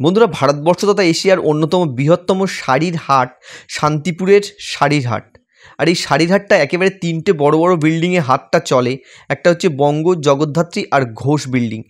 বন্ধুরা, ভারতবর্ষ তথা এশিয়ার অন্যতম বৃহত্তম শাড়ির হাট শান্তিপুরের শাড়ির হাট। আর এই শাড়ির হাটটা একেবারে তিনটে বড় বড় বিল্ডিংয়ে হাটটা চলে। একটা হচ্ছে বঙ্গ, জগদ্ধাত্রী আর ঘোষ বিল্ডিং।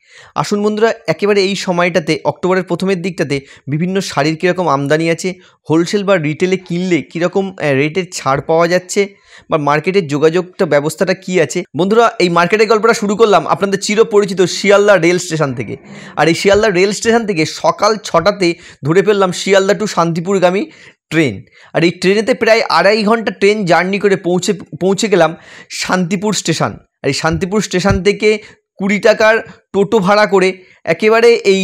আসুন বন্ধুরা, একেবারে এই সময়টাতে অক্টোবরের প্রথমের দিকটাতে বিভিন্ন শাড়ির কীরকম আমদানি আছে, হোলসেল বা রিটেলে কিনলে কীরকম রেটের ছাড় পাওয়া যাচ্ছে, বা মার্কেটের যোগাযোগটা ব্যবস্থাটা কী আছে। বন্ধুরা, এই মার্কেটের গল্পটা শুরু করলাম আপনাদের চিরপরিচিত শিয়ালদা রেল স্টেশন থেকে। আর এই শিয়ালদা রেল স্টেশন থেকে সকাল 6টাতে ধরে ফেললাম শিয়ালদা টু শান্তিপুরগামী ট্রেন। আর এই ট্রেনেতে প্রায় 2.5 ঘন্টা ট্রেন জার্নি করে পৌঁছে গেলাম শান্তিপুর স্টেশন। আর এই শান্তিপুর স্টেশন থেকে 20 টাকার টোটো ভাড়া করে একেবারে এই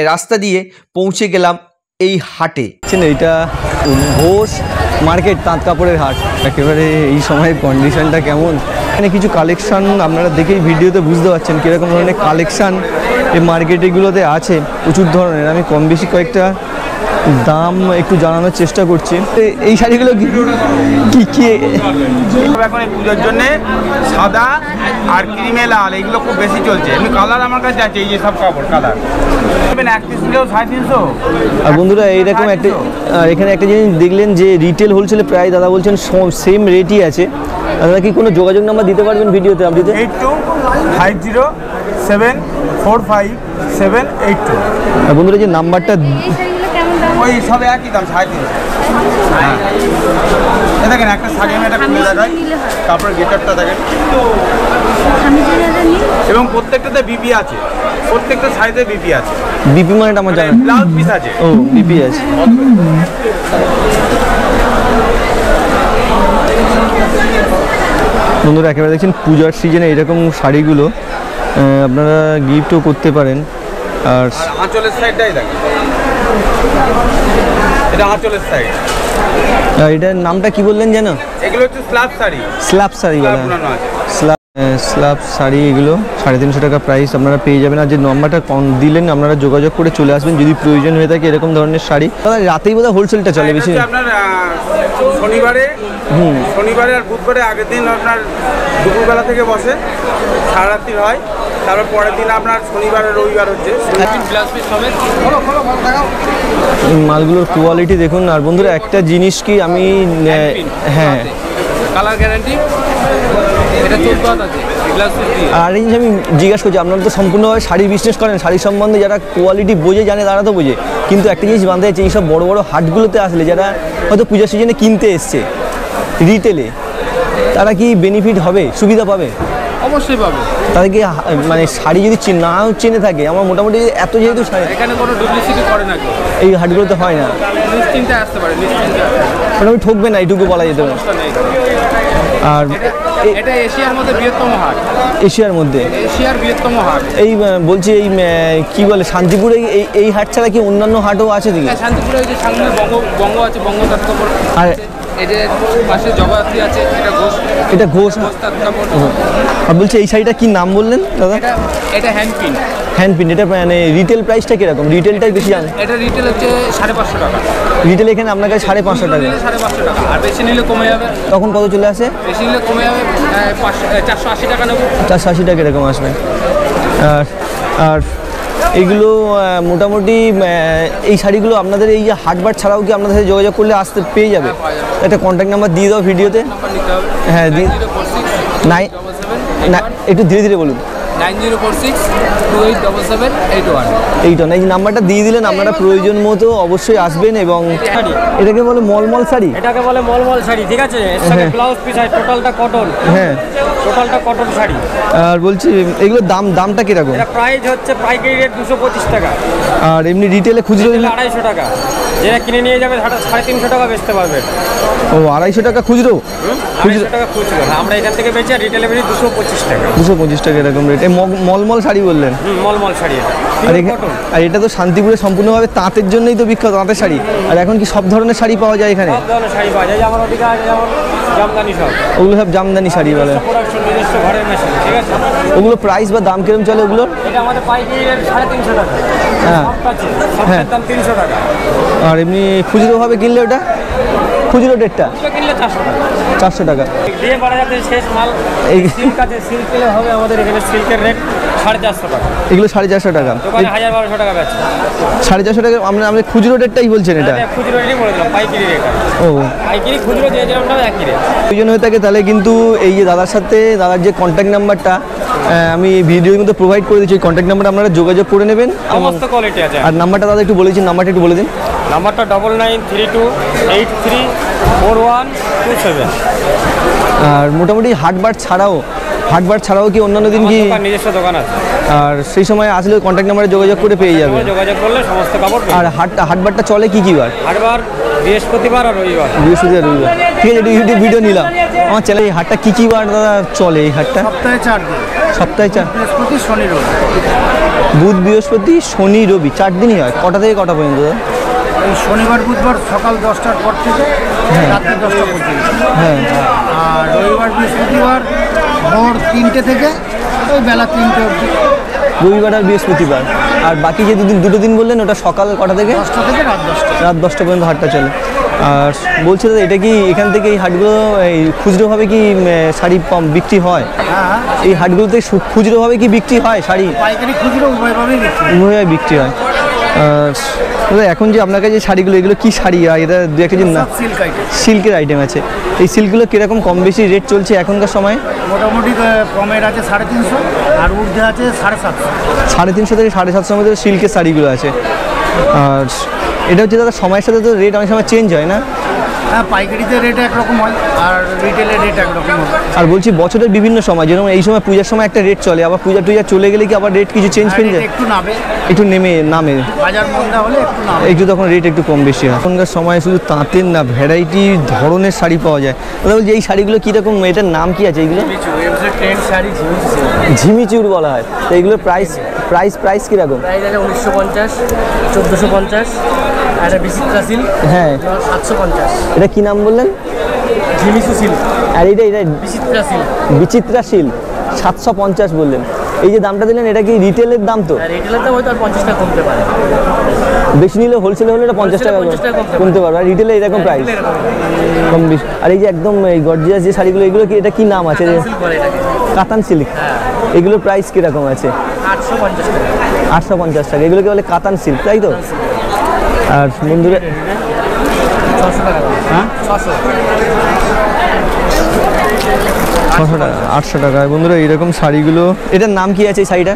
রাস্তা দিয়ে পৌঁছে গেলাম এই হাটে। এইটা ঘোষ মার্কেট, তাঁত কাপড়ের হাট। একেবারে এই সময়ের কন্ডিশনটা কেমন, এখানে কিছু কালেকশান আপনারা দেখেই ভিডিওতে বুঝতে পারছেন কীরকম ধরনের কালেকশান এই মার্কেটগুলোতে আছে, প্রচুর ধরনের। আমি কম বেশি কয়েকটা দাম একটু জানানোর চেষ্টা করছি। এই শাড়িগুলো কি কি এখন এই পুজোর জন্যে সাদা আর ক্রিমে লাল এগুলো খুব বেশি চলছে। এমনি কালার আমার কাছে আছে, এই যে সব কাপড় কালার 350 আর বন্ধুরা এইরকম একটা, আর এখানে একটা জিনিস দেখলেন যে রিটেল হোলসেলে প্রায় দাদা বলছেন সেম রেটই আছে। দাদা কি কোনো যোগাযোগ নাম্বার দিতে পারবেন ভিডিওতে আপনি? 8250757782। আর বন্ধুরা যে নাম্বারটা ওই সবে একই দাম 350। দেখেন একটা শাড়ি আমি এটা খুলে দেখাই, কাপড়ের গেটারটা দেখেন, এবং প্রত্যেকটাতে বিপি আছে, প্রত্যেকটা সাইজে বিপি আছে। বিপি মানে আমার জানা, ব্লাউজ পিস আছে। ও বিপি আছে। বন্ধুরা একেবারে দেখছেন পূজার সিজনে এরকম শাড়িগুলো আপনারা গিফটও করতে পারেন। আর আঁচলের সাইডটাই দেখেন, এটা আঁচলের সাইড। এটার নামটা কি বললেন যেন? এগুলো হচ্ছে স্ল্যাব শাড়ি। স্ল্যাব শাড়ি বলা, স্ল্যাব শাড়ি। এগুলো 350 টাকা প্রাইস আপনারা পেয়ে যাবেন। আর যে নাম্বারটা দিলেন আপনারা যোগাযোগ করে চলে আসবেন যদি প্রয়োজন হয়ে থাকে এরকম ধরনের শাড়ি। রাতেই বোধহয় হোলসেলটা চলে বেশি। আপনার শনিবারে আর বুধবারে আগের দিন আপনার দুপুরবেলা থেকে বসে, সারা রাত্রি হয়, তারপর পরের দিন আপনার শনিবার আর রবিবার হচ্ছে। মালগুলোর কোয়ালিটি দেখুন। আর বন্ধুরা একটা জিনিস কি আমি, হ্যাঁ কালার গ্যারান্টি, এটা আর এই জিনিস আমি জিজ্ঞাসা করছি, আপনারা তো সম্পূর্ণভাবে শাড়ি বিজনেস করেন, শাড়ি সম্বন্ধে যারা কোয়ালিটি বোঝে জানে তারা তো বোঝে, কিন্তু একটা জিনিস জানতে চাইছি, এইসব বড় বড় হাটগুলোতে আসলে যারা হয়তো পূজার সিজনে কিনতে এসছে রিটেলে, তারা কি বেনিফিট হবে, সুবিধা পাবে? অবশ্যই পাবে। তাদের কি মানে শাড়ি যদি নাও চেনে থাকে, আমার মোটামুটি এত যেহেতু শাড়ি এখানে কোনো ডুপ্লিসিটি করে না, এই হাটগুলোতে হয় না, নিশ্চিন্তে আসতে পারে, নিশ্চিন্তে মোটামুটি ঠকবে না এইটুকু বলা যেতে পারে। আর এটা এশিয়ার মধ্যে বৃহত্তম হাট, এশিয়ার মধ্যে এশিয়ার বৃহত্তম হাট। এই বলছি এই কি বলে শান্তিপুরে এই হাট ছাড়া কি অন্যান্য হাটও আছে দিকে? শান্তিপুরে যে সামনে বঙ্গ আছে, বঙ্গ তাঁত কাপড়, আর এই যে পাশে জগদ্ধাত্রী আছে, এটা ঘোষ, এটা ঘোষ তাঁত কাপড়। আর বলছি এই শাড়িটা কি নাম বললেন দাদা? এটা হ্যান্ড প্রিন্ট। Hand print. এটা মানে রিটেল প্রাইসটা কিরকম? রিটেলটাই বেশি জানেন? এটা রিটেল হচ্ছে 550 টাকা। রিটেল এখানে আপনার কাছে 550 টাকা। 550 টাকা। আর বেশি নিলে কমে যাবে। তখন কত চলে আসে? বেশি নিলে কমে যাবে, 480 টাকা নেব। 480 টাকা এরকম আসবে। আর এইগুলো মোটামুটি এই শাড়িগুলো আপনাদের এই যে হাটবার ছাড়াও কি আপনাদের সাথে যোগাযোগ করলে আসতে পেয়ে যাবে? একটা কন্ট্যাক্ট নাম্বার দিয়ে দাও ভিডিওতে। হ্যাঁ দিই। 9 একটু ধীরে ধীরে বলুন। 9046287781। এই যে নাম্বারটা দিয়ে দিলেন, আপনারা প্রয়োজন মতো অবশ্যই আসবেন। এবং এটাকে বলে মলমল শাড়ি, এটাকে বলে মলমল শাড়ি, ঠিক আছে? এর সাথে ব্লাউজ পিস আছে, টোটালটা কটন। হ্যাঁ টোটালটা কটন শাড়ি। আর বলছি এগুলোর দামটা কিরকম? এটা প্রাইস হচ্ছে পাইকারি রেট 225 টাকা। আর এমনি রিটেলে খুচরো 250 টাকা। যেটা কিনে নিয়ে যাবে 350 টাকা বেচতে পারবে। ও 250 টাকা খুচরো? 250 টাকা খুচরো। আমরা এখান থেকে বেচি, আর রিটেলে বেচি 225 টাকা। 225 টাকা এরকম রেট। মলমল শাড়ি বললেন? মলমল শাড়ি। আর এটা তো শান্তিপুরে সম্পূর্ণভাবে তাঁতের জন্যই তো বিখ্যাত, তাঁতের শাড়ি। আর এখন কি সব ধরনের শাড়ি পাওয়া যায় এখানে? সব ধরনের শাড়ি পাওয়া যায়, যেমন ওদিকে আছে যেমন জামদানি সব। ওগুলো সব জামদানি শাড়ি বলে। প্রোডাকশন নিজস্ব ঘরের মেশিন, ঠিক আছে? ওগুলো প্রাইস বা দাম কিরকম চলে ওগুলোর? এটা আমাদের পাইকারি রেট 350 টাকা। হ্যাঁ সব দাম 300 টাকা। আর এমনি খুচরো ভাবে কিনলে ওটা খুচরো রেটটা দুটো কিনলে 400 টাকা 400 টাকা। দিয়ে করা যাচ্ছে শেষ মাল। এই সিল্ক আছে, সিল্ক কিনলে হবে আমাদের এখানে সিল্কের রেট 450 টাকা, এগুলো 450 টাকা, দোকানে 1000-1200 টাকা বেচে। 450 টাকা। আমরা খুচরো রেটটাই বলছেন এটা? খুচরো রেটই বলে দিলাম, পাইকারি রেট। ও পাইকারি খুচরো যে যেরকম একই রেট। প্রয়োজন হয়ে থাকে তাহলে কিন্তু এই যে দাদার সাথে, দাদার যে কন্ট্যাক্ট নাম্বারটা আমি এই ভিডিওর মধ্যে প্রোভাইড করে দিচ্ছি, ওই কন্ট্যাক্ট নাম্বারে আপনারা যোগাযোগ করে নেবেন। সমস্ত কোয়ালিটি আছে। আর নাম্বারটা দাদা একটু বলেছেন, নাম্বারটা একটু বলে দিন। নাম্বারটা 9932834127। আর মোটামুটি হাটবার ছাড়াও কি অন্যান্য দিন কি নিজস্ব দোকান আছে? আর সেই সময় আসলে কন্ট্যাক্ট নাম্বারে যোগাযোগ করে পেয়ে যাবে। যোগাযোগ করলে সমস্ত কাপড়। আর হাটবারটা চলে কি বার? হাটবার বৃহস্পতিবার আর রবিবার। বৃহস্পতিবার রবিবার, ঠিক আছে। ইউটিউব ভিডিও নিলাম আমার চ্যানেলে। এই হাটটা কি বার দাদা চলে? এই হাটটা সপ্তাহে 4 দিন, সপ্তাহে 4, বৃহস্পতি শনি রবি। বুধ বৃহস্পতি শনি রবি 4 দিনই হয়। কটা থেকে কটা পর্যন্ত দাদা? এই শনিবার বুধবার সকাল 10টার পর থেকে রাত্রি 10টা পর্যন্ত। হ্যাঁ, আর রবিবার বৃহস্পতিবার ভোর 3টে থেকে ওই বেলা 3টে অবধি। রবিবার আর বৃহস্পতিবার। আর বাকি যে দুটো দিন বললেন ওটা সকাল কটা থেকে? 10টা থেকে রাত 10টা। রাত 10টা পর্যন্ত হাটটা চলে। আর বলছি দাদা, এটা কি এখান থেকে এই হাটগুলো এই খুচরোভাবে কি শাড়ি বিক্রি হয়? হ্যাঁ, এই হাটগুলোতে খুচরোভাবে কি বিক্রি হয় শাড়ি? পাইকারি খুচরো উভয়ভাবেই বিক্রি। উভয়ভাবে বিক্রি হয়। দাদা এখন যে আপনার কাছে শাড়িগুলো, এগুলো কি শাড়ি? এটা দু একটা যে না, সব সিল্ক আইটেম। সিল্কের আইটেম আছে। এই সিল্কগুলো কীরকম কম বেশি রেট চলছে এখনকার সময়? মোটামুটি কমের আছে 350, আর ঊর্ধ্বে আছে 750। 350 থেকে 750 মধ্যে সিল্কের শাড়িগুলো আছে। আর এটা হচ্ছে দাদা সময়ের সাথে তো রেট অনেক সময় চেঞ্জ হয় না? হ্যাঁ, পাইকারিতে রেট একরকম হয় আর রিটেলের রেট একরকম হয়। আর বলছি বছরের বিভিন্ন সময়, যেরকম এই সময় পূজার সময় একটা রেট চলে, আবার পূজা টুজা চলে গেলে কি আবার রেট কিছু চেঞ্জ হয়ে যায়? একটু নামে, একটু নামে বাজার মন্দা হলে একটু নামে। একটু তখন রেট একটু কম বেশি হয়। এখনকার সময় শুধু তাঁতের না, ভ্যারাইটি ধরনের শাড়ি পাওয়া যায়। দাদা বলছি এই শাড়িগুলো কীরকম, এটার নাম কি আছে এইগুলো? ট্রেন্ড শাড়ি ঝিমিচুর বলা হয়। তো এইগুলোর প্রাইস কীরকম? প্রাইস আছে 1950, 1450, আর বিচিত্রা সিল্ক হ্যাঁ, 750। এটা কি নাম বললেন? ঝিমিচু সিল্ক, আর এটা বিচিত্রা সিল্ক। বিচিত্রা সিল্ক 750 বললেন। এই যে দামটা দিলেন এটা কি রিটেলের দাম? তো রিটেলের দাম হয়তো আর 50 টাকা কমতে পারে। বেশি নিলে হোলসেলে হলে এটা 50 টাকা কমতে পারবে। আর রিটেলে এরকম প্রাইস কম বেশি। আর এই যে একদম এই গর্জিয়াস যে শাড়িগুলো, এগুলো কি, এটা কি নাম আছে? কাতান সিল্ক। এগুলোর প্রাইস কীরকম আছে? 850 টাকা। 850 টাকা। এগুলোকে বলে কাতান সিল্ক, তাই তো? আর বন্ধুরা 600 টাকা। হ্যাঁ, 600 টাকা, 800 টাকা। বন্ধুরা এইরকম শাড়িগুলো, এটার নাম কি আছে এই শাড়িটা?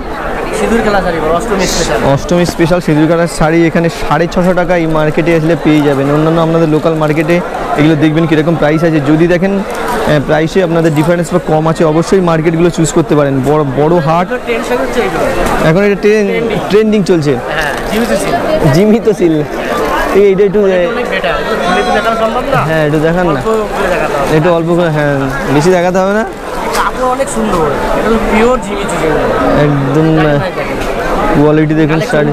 সিঁদুর খেলা শাড়ি, অষ্টমী স্পেশাল। অষ্টমী স্পেশাল সিঁদুর কালার শাড়ি এখানে 650 টাকা এই মার্কেটে আসলে পেয়ে যাবেন। অন্যান্য আপনাদের লোকাল মার্কেটে এগুলো দেখবেন কীরকম প্রাইস আছে। যদি দেখেন প্রাইসে আপনাদের ডিফারেন্স বা কম আছে, অবশ্যই মার্কেটগুলো চুজ করতে পারেন। বড় হাট এখন এটা ট্রেন্ডিং চলছে। জিমিতো সিল্ক। এইটা একটু হ্যাঁ একটু দেখান না, একটু অল্প করে। হ্যাঁ, বেশি দেখাতে হবে না। অনেক সুন্দর, এটা তো পিওর জিমিচু একদম কোয়ালিটি দেখুন শাড়ি।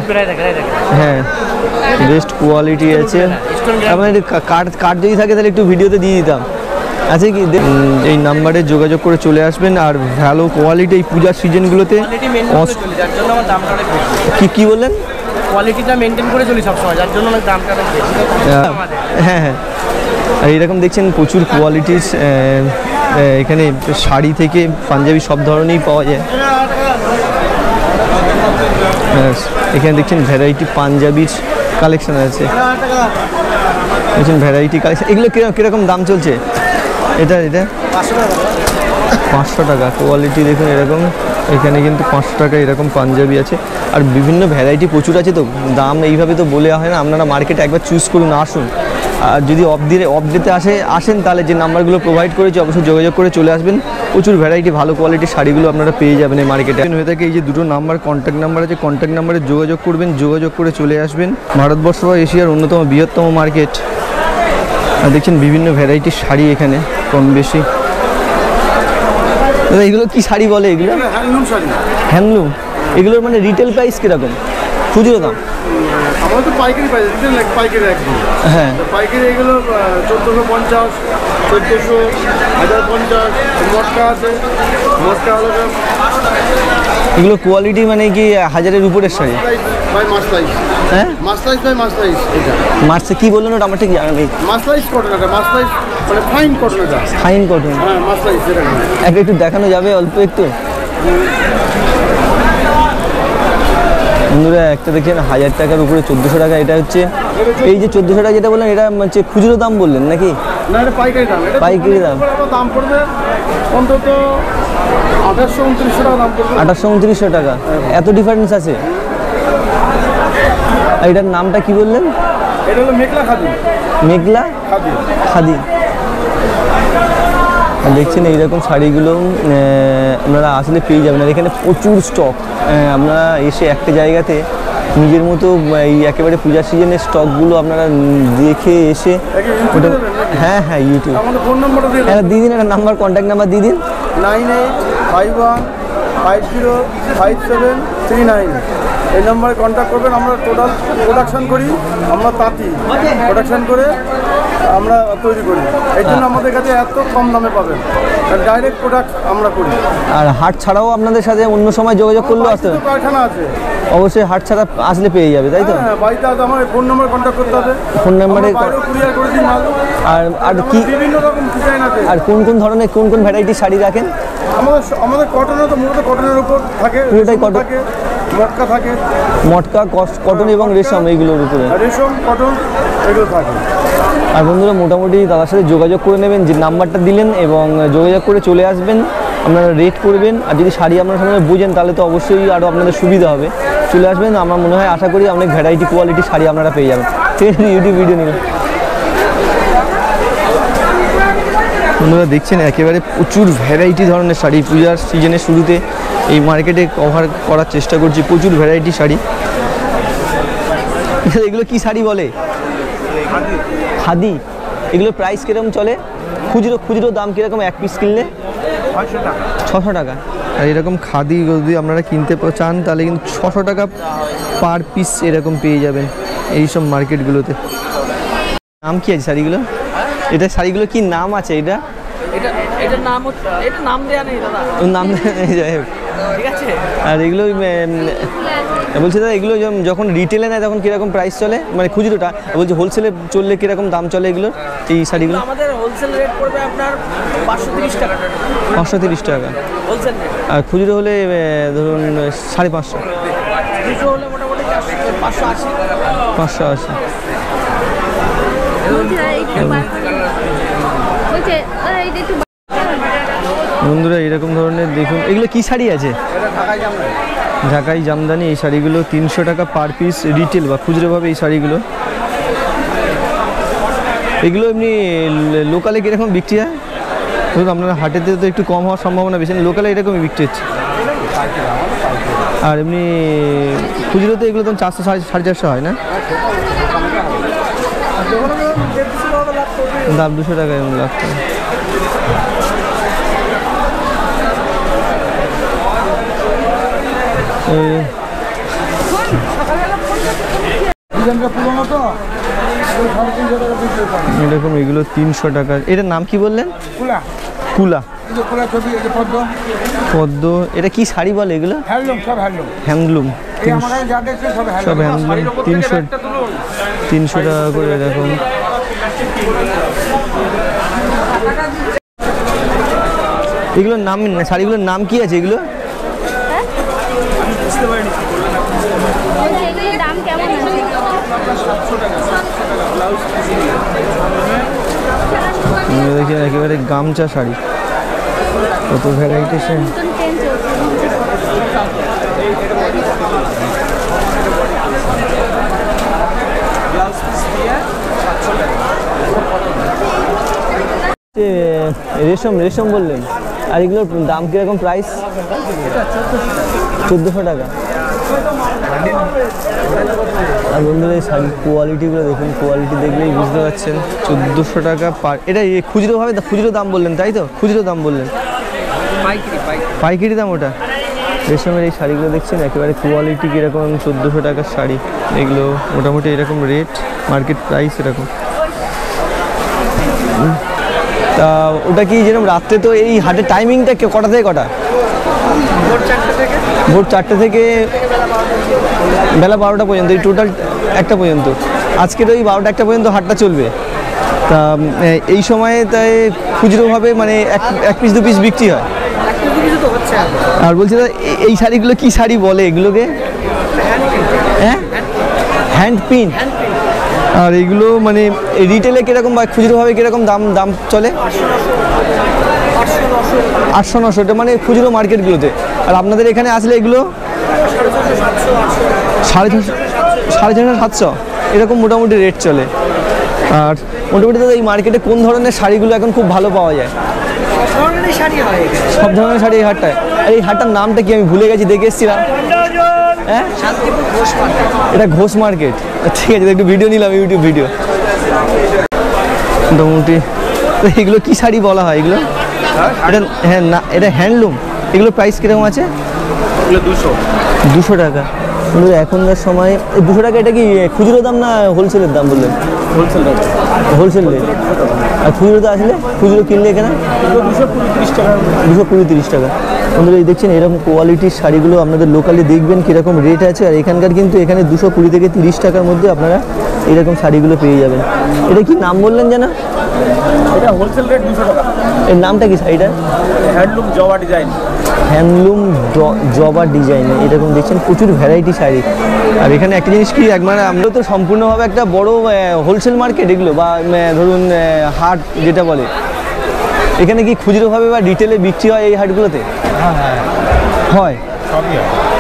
হ্যাঁ, বেস্ট কোয়ালিটি আছে। আপনার কার্ড যদি থাকে তাহলে একটু ভিডিওতে দিয়ে দিতাম। আছে কি? এই নাম্বারে যোগাযোগ করে চলে আসবেন। আর ভালো কোয়ালিটি এই পূজার সিজনগুলোতে কি বললেন? কোয়ালিটিটা মেনটেন করে চলি সবসময়, যার জন্য অনেক দামটা অনেক বেশি। হ্যাঁ হ্যাঁ, আর এইরকম দেখছেন প্রচুর কোয়ালিটির এখানে শাড়ি থেকে পাঞ্জাবি সব ধরনেরই পাওয়া যায়। এখানে দেখছেন ভ্যারাইটি পাঞ্জাবির কালেকশন আছে। দেখছেন ভ্যারাইটি কালেকশন। এগুলো কীরকম দাম চলছে? এটা 500 টাকা। কোয়ালিটি দেখুন এরকম। এখানে কিন্তু 500 টাকা এরকম পাঞ্জাবি আছে। আর বিভিন্ন ভ্যারাইটি প্রচুর আছে, তো দাম এইভাবে তো বলে হয় না। আপনারা মার্কেটে একবার চুজ করুন, আসুন। আর যদি অফ ডেতে আসেন তাহলে যে নাম্বারগুলো প্রোভাইড করেছি অবশ্যই যোগাযোগ করে চলে আসবেন। প্রচুর ভ্যারাইটি ভালো কোয়ালিটির শাড়িগুলো আপনারা পেয়ে যাবেন এই মার্কেটে। হয়ে থাকে এই যে দুটো নাম্বার, কন্ট্যাক্ট নাম্বার আছে, কন্ট্যাক্ট নাম্বারে যোগাযোগ করবেন, যোগাযোগ করে চলে আসবেন। ভারতবর্ষ বা এশিয়ার অন্যতম বৃহত্তম মার্কেট। আর দেখছেন বিভিন্ন ভ্যারাইটির শাড়ি এখানে কম বেশি। দাদা এগুলো কি শাড়ি বলে? এগুলো হ্যান্ডলুম শাড়ি। হ্যান্ডলুম। এগুলোর মানে রিটেল প্রাইস কীরকম, খুচরো দাম? আমরা তো পাইকারি প্রাইস, রিটেল পাইকারি একদম। হ্যাঁ, পাইকারি এগুলো 1450, 1400, 1050। মটকা আছে, মটকা হলো এগুলো কোয়ালিটি মানে কি 1000-এর উপরের শাড়ি? বাই মাসলাইস। হ্যাঁ মাসলাইস বাই মাসলাইস এটা। মার্চে কি বললেন ওটা আমার ঠিক জানা নেই। মাসলাইস কটন এটা, মাসলাইস মানে ফাইন কটন এটা। Fine cotton. হ্যাঁ মাসলাইস এটা। একটু দেখানো যাবে অল্প একটু? বন্ধুরা একটা দেখছেন 1000 টাকার উপরে 1400 টাকা। এটা হচ্ছে এই যে 1400 টাকা যেটা বললেন এটা হচ্ছে খুচরো দাম বললেন নাকি? না এটা পাইকারি দাম। এটা পাইকারি দাম। দাম পড়বে অন্তত 2800-2900 টাকা দাম পড়বে। 2800-2900 টাকা, এত ডিফারেন্স আছে? আর এটার নামটা কি বললেন? এটা হলো মেঘলা খাদি। মেঘলা খাদি। খাদি। দেখছেন এইরকম শাড়িগুলো আপনারা আসলে পেয়ে যাবেন। আর এখানে প্রচুর স্টক। আপনারা এসে একটা জায়গাতে নিজের মতো এই একেবারে পূজার সিজনের স্টকগুলো আপনারা দেখে এসে ওটা। হ্যাঁ হ্যাঁ ইউটিউব। আমাদের ফোন নাম্বারটা দিয়ে একটা দিয়ে দিন, একটা নাম্বার, কন্ট্যাক্ট নাম্বার দিয়ে দিন। 9851505739 এই নম্বরে কন্ট্যাক্ট করবেন। আমরা টোটাল প্রোডাকশন করি, আমরা তাঁতি প্রোডাকশন করে আমরা তৈরি করি, এই জন্য আমাদের কাছে এত কম দামে পাবেন। ডাইরেক্ট প্রোডাক্ট আমরা করি। আর হাট ছাড়াও আপনাদের সাথে অন্য সময় যোগাযোগ করলেও আসতে হবে? কারখানা আছে অবশ্যই, হাট ছাড়া আসলে পেয়ে যাবে তাই তো? হ্যাঁ বাড়িতে আছে। আমার ফোন নাম্বার কন্ট্যাক্ট করতে হবে। ফোন নাম্বারে কুরিয়ার করে দিই মাল। আর কি বিভিন্ন রকম ডিজাইন আছে। আর কোন কোন ধরনের কোন কোন ভ্যারাইটির শাড়ি রাখেন? আমাদের কটনে তো মূলত কটনের উপর থাকে, পুরোটাই কটন থাকে, মটকা থাকে, মটকা কটন এবং রেশম এইগুলোর উপরে। রেশম কটন এগুলো থাকে। আর বন্ধুরা মোটামুটি দাদার সাথে যোগাযোগ করে নেবেন, যে নাম্বারটা দিলেন, এবং যোগাযোগ করে চলে আসবেন। আপনারা রেট করবেন, আর যদি শাড়ি আপনারা সামনে বুঝেন তাহলে তো অবশ্যই আরও আপনাদের সুবিধা হবে। চলে আসবেন, আমার মনে হয় আশা করি অনেক ভ্যারাইটি কোয়ালিটি শাড়ি আপনারা পেয়ে যাবেন। ঠিক আছে, ইউটিউব ভিডিও নিবেন। বন্ধুরা দেখছেন একেবারে প্রচুর ভ্যারাইটি ধরনের শাড়ি পূজার সিজনের শুরুতে এই মার্কেটে কভার করার চেষ্টা করছি। প্রচুর ভ্যারাইটি শাড়ি। এগুলো কি শাড়ি বলে? খাদি। এগুলো প্রাইস কীরকম চলে? খুচরো দাম কীরকম এক পিস কিনলে? 600 টাকা। আর এরকম খাদি যদি আপনারা কিনতে চান তাহলে কিন্তু 600 টাকা পার পিস এরকম পেয়ে যাবেন এইসব মার্কেটগুলোতে। নাম কি আছে শাড়িগুলো? এটা শাড়িগুলো কি নাম আছে? এটার নাম হচ্ছে, এটা নাম দেয়া নেই দাদা, নাম যাই হোক ঠিক আছে। আর এগুলো বলছি দাদা এগুলো যখন রিটেলে নেয় তখন কীরকম প্রাইস চলে, মানে খুচরোটা বলছি, হোলসেলে চললে কীরকম দাম চলে এগুলো এই শাড়িগুলো? আমাদের হোলসেল রেট পড়বে আপনার 530 টাকা। 530 টাকা হোলসেল রেট। আর খুচরো হলে ধরুন 550। খুচরো হলে মোটামুটি 580। 580। বন্ধুরা এরকম ধরনের দেখুন, এগুলো কি শাড়ি আছে? ঢাকাই জামদানি। এই শাড়িগুলো 300 টাকা পার পিস রিটেল বা খুচরোভাবে এই শাড়িগুলো। এগুলো এমনি লোকালে কীরকম বিক্রি হয়? ধরুন আপনারা হাটেতে তো একটু কম হওয়ার সম্ভাবনা বেশি, লোকালে এরকমই বিক্রি হচ্ছে। আর এমনি খুচরোতে এগুলো তো 400 450 হয় না? দাম 200 টাকা এমন লাগতো। এরকম এগুলো 300 টাকা। এটার নাম কি বললেন? কুলা। পদ্ম। এটা কি শাড়ি বলে এগুলো? হ্যান্ডলুম। সব হ্যান্ডলুম। 300 টাকা করে এরকম। এগুলোর নাম, শাড়িগুলোর নাম কি আছে এগুলো? দেখি একেবারে গামছা শাড়ি, কত ভ্যারাইটি। রেশম বললেন, আর এগুলোর দাম কিরকম প্রাইস? 1400 টাকা। আর বন্ধুরা এই শাড়ির কোয়ালিটিগুলো দেখুন, কোয়ালিটি দেখলেই বুঝতে পারছেন। 1400 টাকা পার। এটা খুচরোভাবে খুচরো দাম বললেন তাই তো? খুচরো দাম বললেন, পাইকারি দাম ওটা। রেশমের এই শাড়িগুলো দেখছেন একেবারে কোয়ালিটি কীরকম। 1400 টাকার শাড়ি এগুলো মোটামুটি এরকম রেট, মার্কেট প্রাইস এরকম। তা ওটা কি যেরকম রাত্রে তো এই হাটের টাইমিংটা কটা থেকে কটা? ভোর 4টে থেকে বেলা 12টা পর্যন্ত, এই টোটাল 1টা পর্যন্ত। আজকের ওই 12টা 1টা পর্যন্ত হাটটা চলবে। তা এই সময়ে তাই খুচরোভাবে মানে এক পিস 2 পিস বিক্রি হয়। আর বলছি দাদা এই শাড়িগুলো কি শাড়ি বলে এগুলোকে? হ্যাঁ, হ্যান্ড পিন। আর এইগুলো মানে রিটেলে কীরকম বা খুচরোভাবে কীরকম দাম চলে? 800-900, এটা মানে খুচরো মার্কেটগুলোতে। আর আপনাদের এখানে আসলে এগুলো 650-700 এরকম মোটামুটি রেট চলে। আর মোটামুটি দাদা এই মার্কেটে কোন ধরনের শাড়িগুলো এখন খুব ভালো পাওয়া যায়? সব ধরনের শাড়ি এই হাটটায়। আর এই হাটটার নামটা কি আমি ভুলে গেছি, দেখে এসেছিলাম। হ্যাঁ, এটা ঘোষ মার্কেট। ঠিক আছে, একটু ভিডিও নিলাম, ইউটিউব ভিডিও। মোটামুটি এগুলো কি শাড়ি বলা হয় এগুলো? এটা হ্যাঁ না, এটা হ্যান্ডলুম। এগুলো প্রাইস কীরকম আছে? 200 টাকা। এখনকার সময় 200 টাকা। এটা কি খুচরো দাম না হোলসেলের দাম বললেন? Wholesale rate. আর খুচরোতে আসলে খুচরো কিনলে এখানে 220-30 টাকা। বন্ধুরা এই দেখছেন এরকম কোয়ালিটির শাড়িগুলো আপনাদের লোকালি দেখবেন কীরকম রেট আছে। আর এখানকার কিন্তু এখানে 220 থেকে 30 টাকার মধ্যে আপনারা এরকম শাড়িগুলো পেয়ে যাবেন। এটা কি নাম বললেন যেন? এটা হোলসেল রেট 200 টাকা। এর নামটা কি শাড়িটার? হ্যান্ডলুম জবা ডিজাইন। হ্যান্ডলুম জবা ডিজাইন। এরকম দেখছেন প্রচুর ভ্যারাইটি শাড়ি। আর এখানে একটা জিনিস কি, একবার আমরা তো সম্পূর্ণভাবে একটা বড় হোলসেল মার্কেট এগুলো, বা ধরুন হাট যেটা বলে, এখানে কি খুচরোভাবে বা রিটেলে বিক্রি হয় এই হাটগুলোতে? হয়,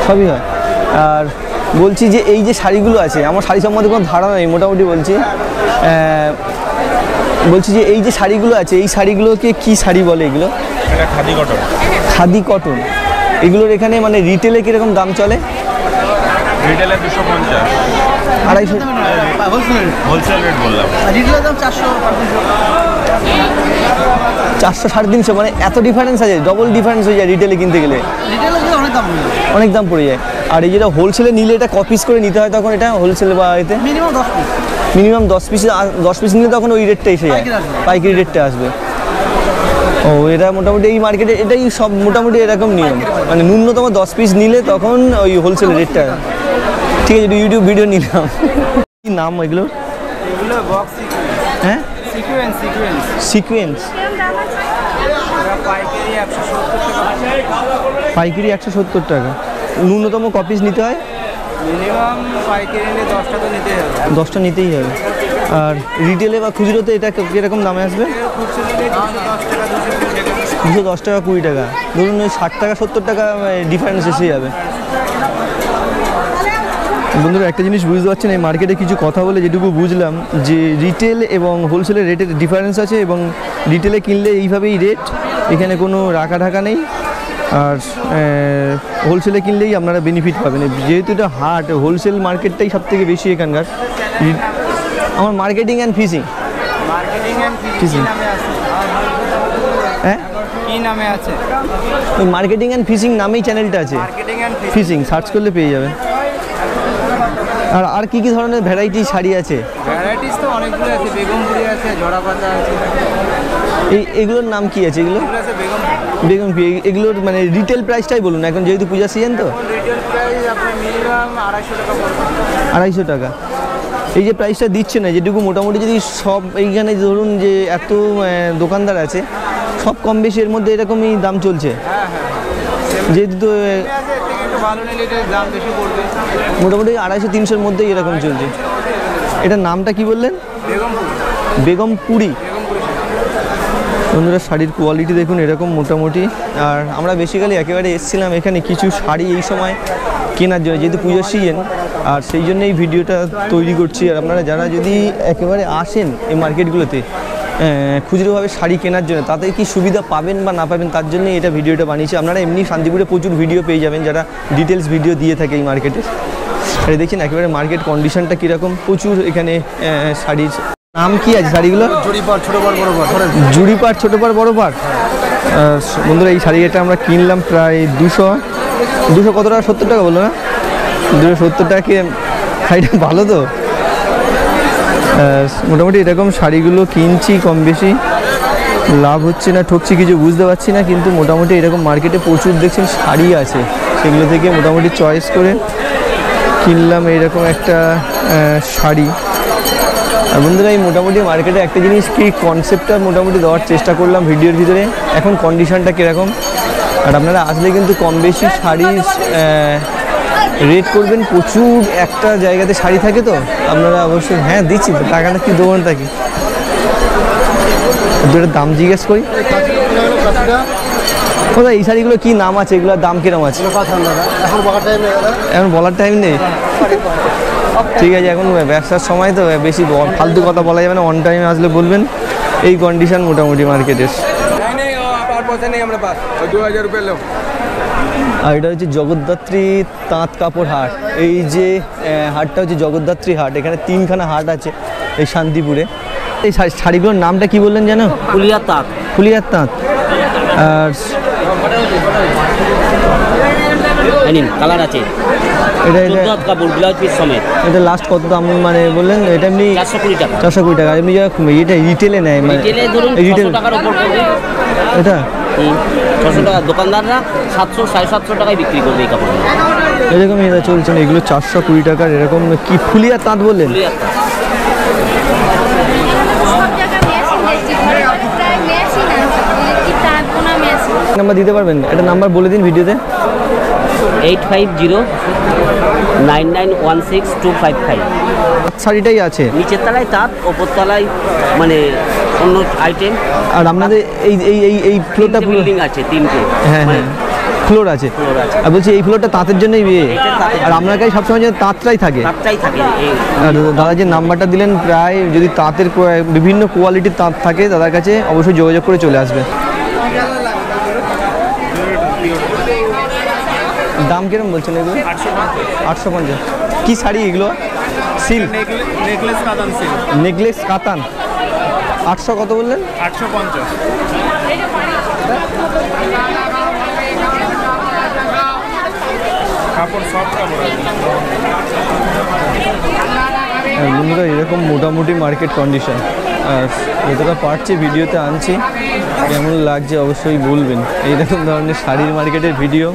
সবই হয়। আর বলছি যে এই যে শাড়িগুলো আছে, আমার শাড়ি সম্বন্ধে কোনো ধারণা নেই, মোটামুটি বলছি যে এই যে শাড়িগুলো আছে, এই শাড়িগুলোকে কি শাড়ি বলে এগুলো? এটা খাদি কটন। খাদি কটন। এগুলোর এখানে মানে রিটেলে কীরকম দাম চলে? রিটেলে 250, 250। হোলসেল রেট বললাম। রিটেলের দাম 400, 400-350, মানে এত ডিফারেন্স আছে, ডবল ডিফারেন্স হয়ে যায় রিটেলে কিনতে গেলে। অনেক দাম পড়ে যায়। আর এই যেটা হোলসেলে নিলে এটা ক পিস করে নিতে হয় তখন? এটা হোলসেলে বা এতে মিনিমাম 10 পিস নিলে তখন ওই রেটটা এসে যায়, পাইকারি রেটটা আসবে। ও, এটা মোটামুটি এই মার্কেটে এটাই সব মোটামুটি এরকম নিয়ম, মানে ন্যূনতম 10 পিস নিলে তখন ওই হোলসেল রেটটা। ঠিক আছে, ইউটিউব ভিডিও নিলাম। কি নাম এগুলো? এগুলো বক্স হ্যাঁ, সিকোয়েন্স। পাইকারি 170 টাকা। ন্যূনতম ক পিস নিতে হয়? মিনিমাম পাইকারি নিলে 10টা তো নিতেই হবে। 10টা নিতেই হবে। আর রিটেলে বা খুচরোতে এটা কীরকম দামে আসবে? 210 টাকা, 20 টাকা। ধরুন ওই 60 টাকা 70 টাকা ডিফারেন্স এসে যাবে। বন্ধুরা একটা জিনিস বুঝতে পারছেন, এই মার্কেটে কিছু কথা বলে যেটুকু বুঝলাম যে রিটেল এবং হোলসেলের রেটের ডিফারেন্স আছে, এবং রিটেলে কিনলে এইভাবেই রেট, এখানে কোনো রাখা ঢাকা নেই। আর হোলসেলে কিনলেই আপনারা বেনিফিট পাবেন। যেহেতু এটা হাট, হোলসেল মার্কেটটাই সবথেকে বেশি এখানকার। আমার মার্কেটিং অ্যান্ড ফিশিং। হ্যাঁ, কি নামে আছে? ওই মার্কেটিং অ্যান্ড ফিশিং নামেই চ্যানেলটা আছে। ফিশিং সার্চ করলে পেয়ে যাবেন। আর কি কি ধরনের ভ্যারাইটি শাড়ি আছে? ভ্যারাইটিস তো অনেকগুলো আছে, বেগমপুরি আছে, জড়াপাতা আছে। এগুলোর নাম কি আছে? এগুলো বেগমপুরি। এগুলোর মানে রিটেল প্রাইসটাই বলুন, এখন যেহেতু পূজা সিজন তো। রিটেল প্রাইস আপনার মিনিমাম 250 টাকা পড়বে। 250 টাকা। এই যে প্রাইসটা দিচ্ছে না, যেটুকু মোটামুটি যদি সব এইখানে ধরুন যে এত দোকানদার আছে, সব কম বেশি এর মধ্যে এরকমই দাম চলছে। যেহেতু তো ভালো নিলে এটার দাম বেশি পড়বে। মোটামুটি 250-300-র মধ্যেই এরকম চলছে। এটার নামটা কি বললেন? বেগমপুরি। বন্ধুরা শাড়ির কোয়ালিটি দেখুন এরকম মোটামুটি। আর আমরা বেসিক্যালি একেবারে এসেছিলাম এখানে কিছু শাড়ি এই সময় কেনার জন্য, যেহেতু পুজোর সিজন, আর সেই জন্য এই ভিডিওটা তৈরি করছি। আর আপনারা যারা যদি একেবারে আসেন এই মার্কেটগুলোতে খুচরোভাবে শাড়ি কেনার জন্য, তাতে কি সুবিধা পাবেন বা না পাবেন তার জন্য এটা ভিডিওটা বানিয়েছি। আপনারা এমনি শান্তিপুরে প্রচুর ভিডিও পেয়ে যাবেন যারা ডিটেলস ভিডিও দিয়ে থাকে এই মার্কেটে। আর দেখছেন একেবারে মার্কেট কন্ডিশনটা কীরকম, প্রচুর এখানে শাড়ির নাম কি আছে শাড়িগুলো? জুড়িপাড়, ছোটো পাড়, বড় পাড়। জুড়িপাড়, ছোটো পাড়, বড় পাড়। বন্ধুরা এই শাড়িটা আমরা কিনলাম প্রায় 200 কত টাকা? 70 টাকা বললো না? 270 টাকাকে শাড়িটা ভালো তো। মোটামুটি এরকম শাড়িগুলো কিনছি কম বেশি। লাভ হচ্ছে না ঠকছি কিছু বুঝতে পারছি না, কিন্তু মোটামুটি এরকম মার্কেটে প্রচুর দেখছেন শাড়ি আছে, সেগুলো থেকে মোটামুটি চয়েস করে কিনলাম এইরকম একটা শাড়ি। আর বন্ধুরা এই মোটামুটি মার্কেটে একটা জিনিস কি কনসেপ্টটা মোটামুটি দেওয়ার চেষ্টা করলাম ভিডিওর ভিতরে, এখন কন্ডিশনটা কীরকম। আর আপনারা আসলে কিন্তু কম বেশি শাড়ির রেট করবেন, প্রচুর একটা জায়গাতে শাড়ি থাকে তো আপনারা অবশ্যই, হ্যাঁ দিচ্ছি তো, টাকাটা কি দেবো না থাকি, দুটো দাম জিজ্ঞেস করি। কোথায় এই শাড়িগুলো কি নাম আছে, এগুলোর দাম কিরম আছে? এখন বলার টাইম নেই, ঠিক আছে। এখন ব্যবসার সময় তো বেশি ফালতু কথা বলা যাবে না, অন টাইমে আসলে বলবেন। এই কন্ডিশন মোটামুটি মার্কেটের। আর এটা হচ্ছে জগদ্ধাত্রী তাঁত কাপড় হাট। এই যে হাটটা হচ্ছে জগদ্ধাত্রী হাট, এখানে 3খানা হাট আছে এই শান্তিপুরে। এই শাড়িগুলোর নামটা কি বললেন জানো? ফুলিয়ার তাঁত। ফুলিয়ার তাঁত। আর কালার আছে এটা কাপড় ব্লাউজ পিস সমেত। এটা লাস্ট কত দাম মানে বললেন? এটা এমনি 420 টাকা। 420 টাকা। এমনি এটা রিটেলে নেয় মানে ধরুন রিটেল 600 টাকার উপর পড়বে এটা। 600 টাকা, দোকানদাররা 700 750 টাকায় বিক্রি করবে এই কাপড়। এরকম এটা চলছে না, এগুলো 420 টাকার। এরকম কি ফুলিয়ার তাঁত বললেন? ফুলিয়ার তাঁত। নাম্বার দিতে পারবেন? এটা নাম্বার বলে দিন ভিডিওতে। 8509916255। শাড়িটাই আছে নিচের তলায় তাঁত, ওপর তলায় মানে অন্য আইটেম। আর আপনাদের এই এই এই এই ফ্লোরটা পুরো বিল্ডিং আছে 3টে। হ্যাঁ হ্যাঁ ফ্লোর আছে। আর বলছি এই ফ্লোরটা তাঁতের জন্যই বিয়ে, আর আপনার কাছে সবসময় যেন তাঁতটাই থাকে। তাঁতটাই থাকে। আর দাদা যে নাম্বারটা দিলেন, প্রায় যদি তাঁতের বিভিন্ন কোয়ালিটির তাঁত থাকে দাদার কাছে অবশ্যই যোগাযোগ করে চলে আসবে। দাম কিরকম বলছেন এগুলো? 850। কি শাড়ি এগুলো? সিল্ক নেকলেস কাতান সিল্ক। নেকলেস কাতান 800 কত বললেন? 850। কাপড় সফট কাপড় আছে। বন্ধুরা এরকম মোটামুটি মার্কেট কন্ডিশন। আর যতটা পারছি ভিডিওতে আনছি, কেমন লাগছে অবশ্যই বলবেন। এইরকম ধরনের শাড়ির মার্কেটের ভিডিও।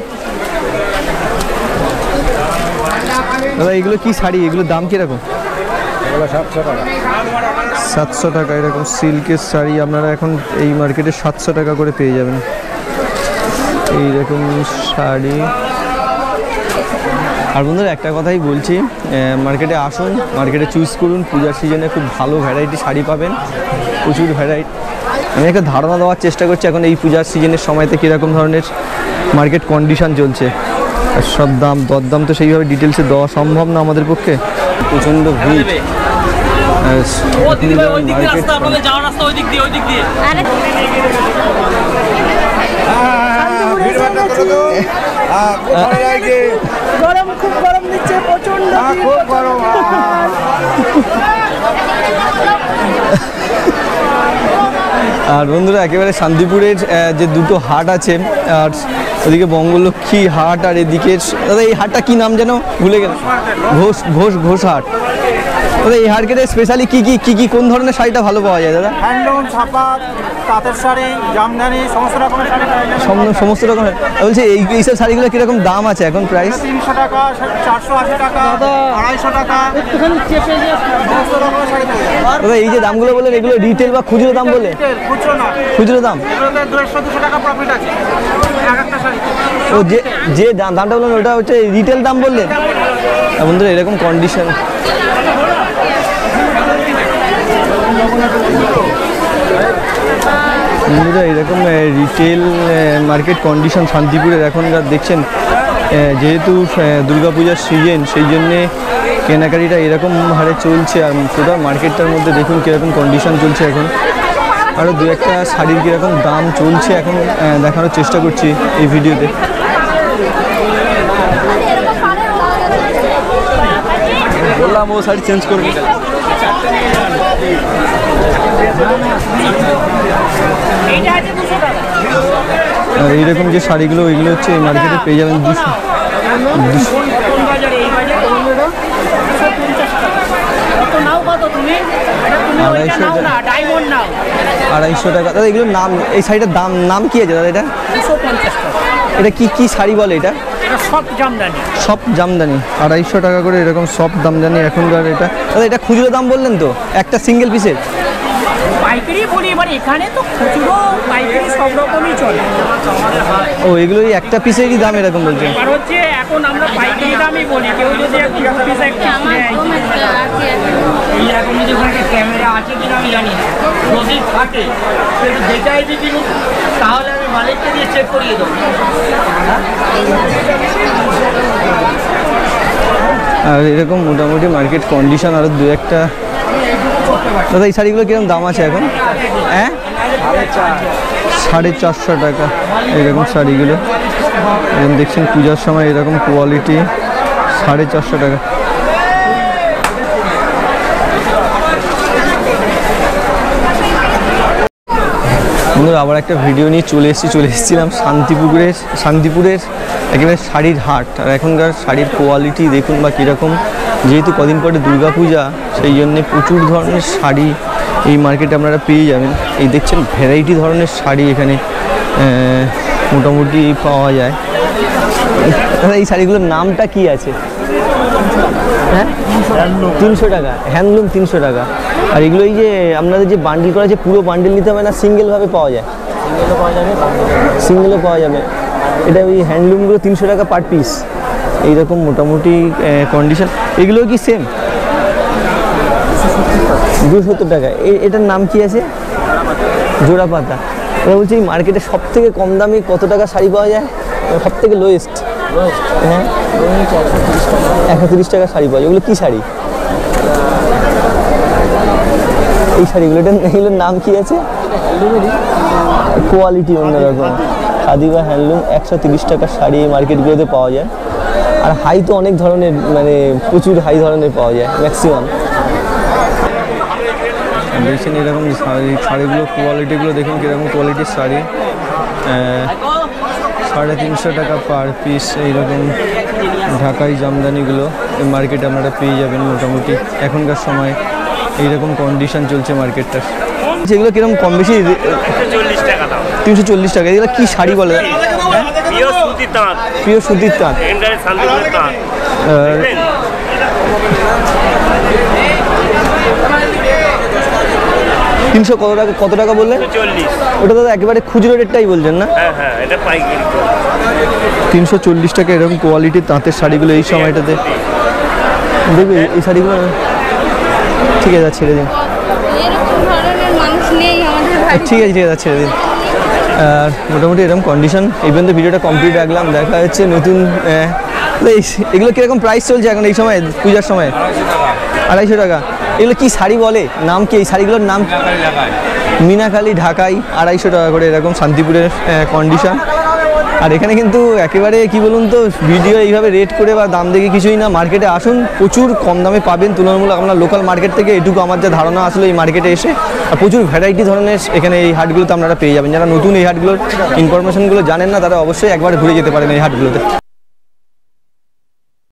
দাদা এগুলো কি শাড়ি, এগুলোর দাম কীরকম? 700 টাকা। 700 টাকা। এরকম সিল্কের শাড়ি আপনারা এখন এই মার্কেটে 700 টাকা করে পেয়ে যাবেন। এইরকম শাড়ি। আর বন্ধুরা একটা কথাই বলছি, মার্কেটে আসুন, মার্কেটে চুজ করুন। পূজার সিজনে খুব ভালো ভ্যারাইটি শাড়ি পাবেন, প্রচুর ভ্যারাইটি। আমি একটা ধারণা দেওয়ার চেষ্টা করছি এখন এই পূজার সিজনের সময়তে কীরকম ধরনের মার্কেট কন্ডিশন চলছে। আর সব দাম দরদাম তো সেইভাবে ডিটেলসে দেওয়া সম্ভব না আমাদের পক্ষে, প্রচণ্ড ভিড়। গরম খুব গরম দিচ্ছে, প্রচন্ড খুব গরম। আর বন্ধুরা একেবারে শান্তিপুরের যে দুটো হাট আছে, আর ওদিকে বঙ্গলক্ষ্মী হাট আর এদিকে দাদা এই হাটটা কি নাম যেন ভুলে গেল, ঘোষ হাট। দাদা এই হাটকে স্পেশালি কি কি কি কি কোন ধরনের শাড়িটা ভালো পাওয়া যায় দাদা? হ্যান্ডলুম, ছাপা, তাঁতের শাড়ি, জামদানি, সমস্ত রকমের শাড়ি পাওয়া যায়। সমস্ত রকমের। বলছি এইসব শাড়িগুলো কিরকম দাম আছে এখন প্রাইস? 300 টাকা, 480 টাকা, 250 টাকা, সমস্ত রকমের শাড়ি পাওয়া যায়। দাদা এই যে দামগুলো বললেন এগুলো রিটেল বা খুচরো দাম বলে? খুচরো না, খুচরো দাম। এগুলোতে 150-200 টাকা প্রফিট আছে এক একটা শাড়ি। ও যে দামটা বললেন ওটা হচ্ছে রিটেল দাম বললেন। বন্ধুরা এরকম কন্ডিশন। বন্ধুরা এরকম রিটেল মার্কেট কন্ডিশন শান্তিপুরের এখনকার দেখছেন। যেহেতু দুর্গাপূজার সিজন, সেই জন্যে কেনাকাটিটা এরকম হারে চলছে। আর টোটাল মার্কেটটার মধ্যে দেখুন কীরকম কন্ডিশন চলছে এখন। আরও দু একটা শাড়ির কীরকম দাম চলছে এখন দেখানোর চেষ্টা করছি এই ভিডিওতে। বললাম ও শাড়ি চেঞ্জ করবি। আর এইরকম যে শাড়িগুলো ওইগুলো হচ্ছে এই মার্কেটে পেয়ে যাবেন 200। কত নাও কত তুমি? এটা তুমি ওইটা নাও না, ডায়মন্ড নাও। 250 টাকা। দাদা এগুলোর নাম, এই শাড়িটার নাম কি আছে দাদা? এটা 250 টাকা। এটা কি শাড়ি বলে এটা? এটা সব জামদানি। সব জামদানি 250 টাকা করে এরকম সব জামদানি এখনকার। এটা দাদা এটা খুচরো দাম বললেন তো, একটা সিঙ্গেল পিসের? পাইকারি বলি, এবার এখানে তো খুচরো পাইকারি সব রকমই চলে। ও এগুলো এই একটা পিসেরই দাম এরকম বলছেন? এবার হচ্ছে এখন আমরা পাইকারি দামই বলি, কেউ যদি একটু পিস একটা এইরকম যদি ওখানে ক্যামেরা আছে কিনা আমি জানি না, যদি থাকে সেটা দেখাই দিবি, তাহলে আমি মালিককে দিয়ে চেক করিয়ে দেবো। আর এরকম মোটামুটি মার্কেট কন্ডিশন আরও দু একটা। দাদা এই শাড়িগুলো কিরকম দাম আছে এখন? হ্যাঁ 450 টাকা এরকম শাড়িগুলো। এরকম দেখছেন পূজার সময় এরকম কোয়ালিটি 450 টাকা। বন্ধুরা আবার একটা ভিডিও নিয়ে চলে এসেছিলাম শান্তিপুরের একেবারে শাড়ির হাট। আর এখনকার শাড়ির কোয়ালিটি দেখুন বা কীরকম, যেহেতু কদিন পরে দুর্গাপূজা, সেই জন্যে প্রচুর ধরনের শাড়ি এই মার্কেটে আপনারা পেয়ে যাবেন। এই দেখছেন ভ্যারাইটি ধরনের শাড়ি এখানে মোটামুটি পাওয়া যায়। এই শাড়িগুলোর নামটা কি আছে? হ্যাঁ 300 টাকা, হ্যান্ডলুম 300 টাকা। আর এগুলো এই যে আপনাদের যে বান্ডিল করা আছে, পুরো বান্ডিল নিতে হবে না সিঙ্গেলভাবে পাওয়া যায়? সিঙ্গেলও পাওয়া যাবে। এটা ওই হ্যান্ডলুমগুলো 300 টাকা পার পিস, এইরকম মোটামুটি কন্ডিশন। এগুলো কি সেম? 270 টাকা। এটার নাম কি আছে? জোড়া পাতা। এবার বলছি এই মার্কেটে সব থেকে কম দামে কত টাকা শাড়ি পাওয়া যায়? সব থেকে লোয়েস্ট? হ্যাঁ 130 টাকা শাড়ি পাওয়া যায়। এগুলো কী শাড়ি? এই শাড়িগুলো এগুলোর নাম কি আছে? কোয়ালিটি অন্যরকম। খাদি বা হ্যান্ডলুম 130 টাকার শাড়ি এই মার্কেটগুলোতে পাওয়া যায়। আর হাই তো অনেক ধরনের, মানে প্রচুর হাই ধরনের পাওয়া যায় ম্যাক্সিমাম। দেখছেন এরকম শাড়িগুলো কোয়ালিটিগুলো দেখুন কীরকম কোয়ালিটির শাড়ি। 350 টাকা পার পিস এইরকম ঢাকাই জামদানিগুলো এই মার্কেটে আপনারা পেয়ে যাবেন মোটামুটি এখনকার সময়। এইরকম কন্ডিশন চলছে মার্কেটটার। যেগুলো কিরকম কম বেশি? 340 টাকা। এগুলো কি শাড়ি বলে? প্রিয় সুতির তাঁত। 300 কত টাকা বললেন? ওটা দাদা একেবারে খুচরো রেটটাই বলছেন না? হ্যাঁ এটা পাইকারি। 340 টাকা এরকম কোয়ালিটির তাঁতের শাড়িগুলো এই সময়টাতে দেখবে। এই শাড়িগুলো ঠিক আছে ছেড়ে দিন। ঠিক আছে ছেড়ে দিন। আর মোটামুটি এরকম কন্ডিশন। এই পর্যন্ত ভিডিওটা কমপ্লিট রাখলাম। দেখা হচ্ছে নতুন। এগুলো কীরকম প্রাইস চলছে এখন এই সময় পূজার সময়? 250 টাকা। এগুলো কি শাড়ি বলে? নাম কি এই শাড়িগুলোর নাম? মিনাখালি ঢাকাই 250 টাকা করে এরকম শান্তিপুরের কন্ডিশন। আর এখানে কিন্তু একেবারে কি বলুন তো, ভিডিও এইভাবে রেট করে বা দাম দেখে কিছুই না। মার্কেটে আসুন, প্রচুর কম দামে পাবেন তুলনামূলক আপনার লোকাল মার্কেট থেকে। এটুকু আমার যা ধারণা আসলে এই মার্কেটে এসে। আর প্রচুর ভ্যারাইটি ধরনের এখানে এই হাটগুলোতে আপনারা পেয়ে যাবেন। যারা নতুন এই হাটগুলোর ইনফরমেশনগুলো জানেন না, তারা অবশ্যই একবার ঘুরে যেতে পারেন এই হাটগুলোতে।